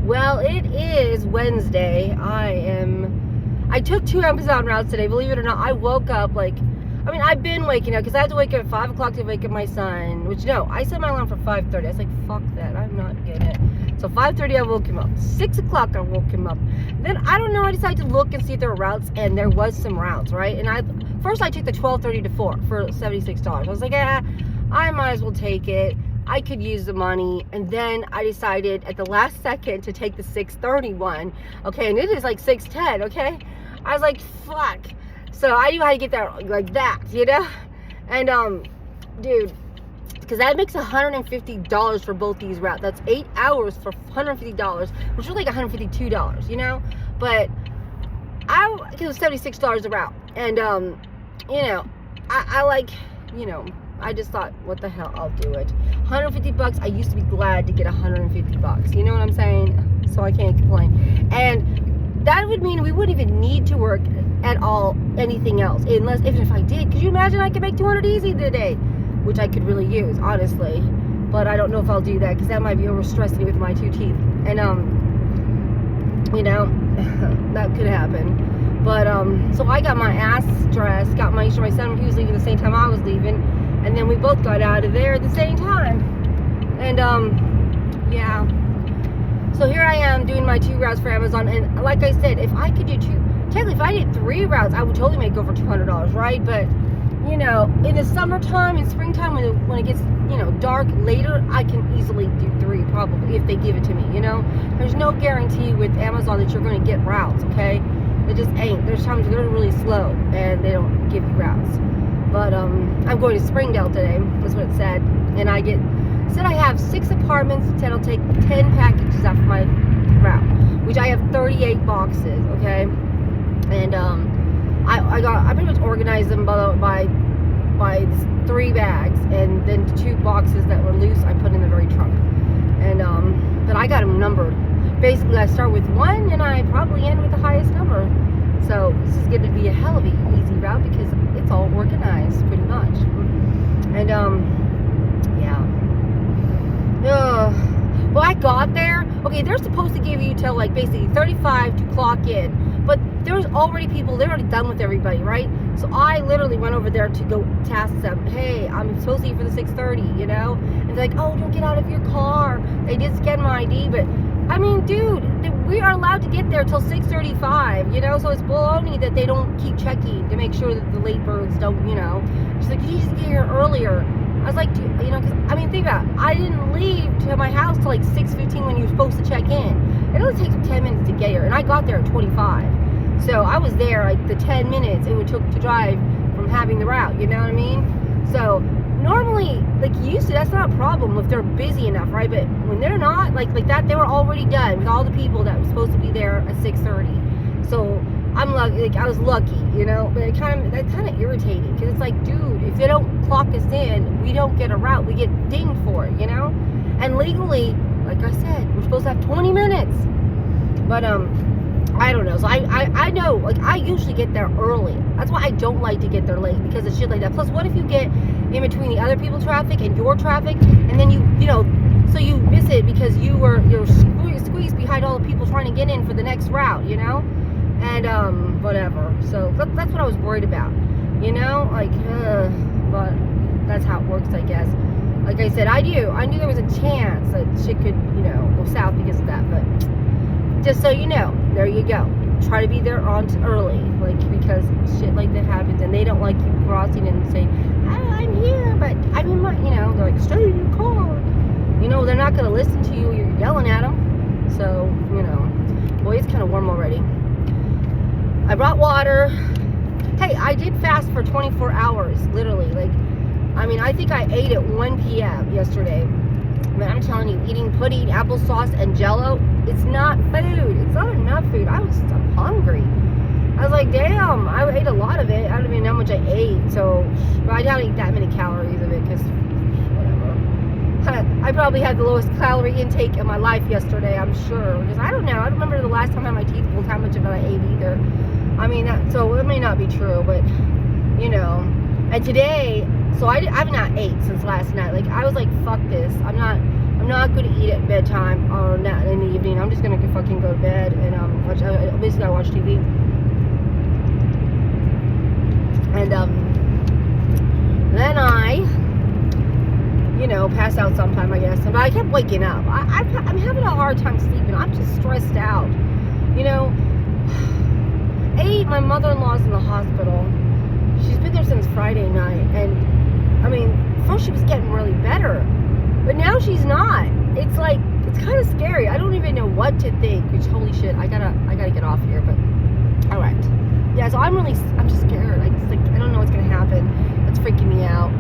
Well, it is Wednesday. I took 2 Amazon routes today, believe it or not. I woke up I've been waking up because I had to wake up at 5 o'clock to wake up my son, which no, I set my alarm for 5:30. I was like, fuck that, I'm not getting it. So 5:30 I woke him up. 6 o'clock I woke him up. Then I don't know, I decided to look and see if there were routes, and there was some routes, right? And first I took the 12:30 to 4 for $76. I was like, I might as well take it. I could use the money. And then I decided at the last second to take the 6:30 one. Okay, and it is like 6:10, okay? I was like, fuck. So I knew how to get there like that, you know? And dude, because that makes $150 for both these routes. That's 8 hours for $150, which is like $152, you know? But it was $76 a route. And you know, I just thought, what the hell, I'll do it. $150, I used to be glad to get $150, you know what I'm saying? So I can't complain. And that would mean we wouldn't even need to work at all anything else, unless, even if I did. Could you imagine I could make 200 easy today? Which I could really use, honestly. But I don't know if I'll do that, because that might be overstressing me with my 2 teeth. And you know, that could happen. But so I got my ass dressed, got my son, he was leaving the same time I was leaving, and then we both got out of there at the same time. And yeah, so here I am doing my 2 routes for Amazon. And like I said, if I could do technically if I did 3 routes, I would totally make over $200, right? But you know, in the summertime, in springtime, when it gets, you know, dark later, I can easily do 3 probably, if they give it to me, you know? There's no guarantee with Amazon that you're going to get routes, okay? It just ain't. There's times they're really slow and they don't give you routes. But I'm going to Springdale today, that's what it said. And it said I have 6 apartments that'll take 10 packages off my route, which I have 38 boxes, okay? And I pretty much organized them by 3 bags, and then 2 boxes that were loose I put in the very trunk. And but I got them numbered. Basically, I start with 1 and I probably end with the highest number. So this is going to be a hell of an easy route because it's all organized pretty much. And yeah. Well, I got there. Okay, they're supposed to give you till like basically 35 to clock in. But there's already people, they're already done with everybody, right? So I literally went over there to go task them, hey, I'm supposed to eat for the 6:30, you know? And they're like, oh, don't get out of your car. They did scan my ID, but I mean, dude, we are allowed to get there till 6:35, you know? So it's baloney that they don't keep checking to make sure that the late birds don't, you know? She's like, you just get here earlier. I was like, dude, you know, because, I mean, think about it. I didn't leave to my house till like 6:15 when you were supposed to check in. It only takes me 10 minutes to get here, and I got there at 25. So I was there like the 10 minutes it would took to drive from having the route, you know what I mean? So normally, like used to, that's not a problem if they're busy enough, right? But when they're not, like that, they were already done with all the people that were supposed to be there at 6:30. So I'm lucky, like I was lucky, you know? But that's kind of irritating, because it's like, dude, if they don't clock us in, we don't get a route, we get dinged for it, you know? And legally, like I said, we're supposed to have 20 minutes. But I don't know. So I know, like, I usually get there early. That's why I don't like to get there late, because of shit like that. Plus, what if you get in between the other people's traffic and your traffic, and then you know, so you miss it because you're squeezed behind all the people trying to get in for the next route, you know? And whatever. So that's what I was worried about, you know? Like, but that's how it works, I guess. Like I said, I knew there was a chance that shit could, you know, go south because of that, but just so you know, there you go. Try to be there on early, like, because shit like that happens, and they don't like you crossing and saying, I'm here, but I'm in my, you know, they're like, stay in your car. You know, they're not going to listen to you, you're yelling at them. So, you know, boy, it's kind of warm already. I brought water. Hey, I did fast for 24 hours, literally. Like, I mean, I think I ate at 1 p.m. yesterday. But I'm telling you, eating pudding, applesauce, and Jell-O, it's not food. It's not enough food. I'm hungry. I was like, damn, I ate a lot of it. I don't even know how much I ate. So, but I don't eat that many calories of it, because whatever. I probably had the lowest calorie intake of my life yesterday, I'm sure. Because I don't know. I don't remember the last time I had my teeth pulled how much of it I ate either. I mean, so it may not be true, but, you know. And today, so I've not ate since last night. Like, I was like, fuck this. I'm I'm not going to eat at bedtime or not in the evening. I'm just going to fucking go to bed and basically I watch TV. And then I, pass out sometime, I guess. But I kept waking up. I'm having a hard time sleeping. I'm just stressed out. My mother-in-law's in the hospital. She's been there since Friday night. And, first she was getting really better. But now she's not. It's like, it's kind of scary. I don't even know what to think. Which, holy shit, I gotta get off here. But, all right. Yeah, so I'm just scared. I don't know what's going to happen. It's freaking me out.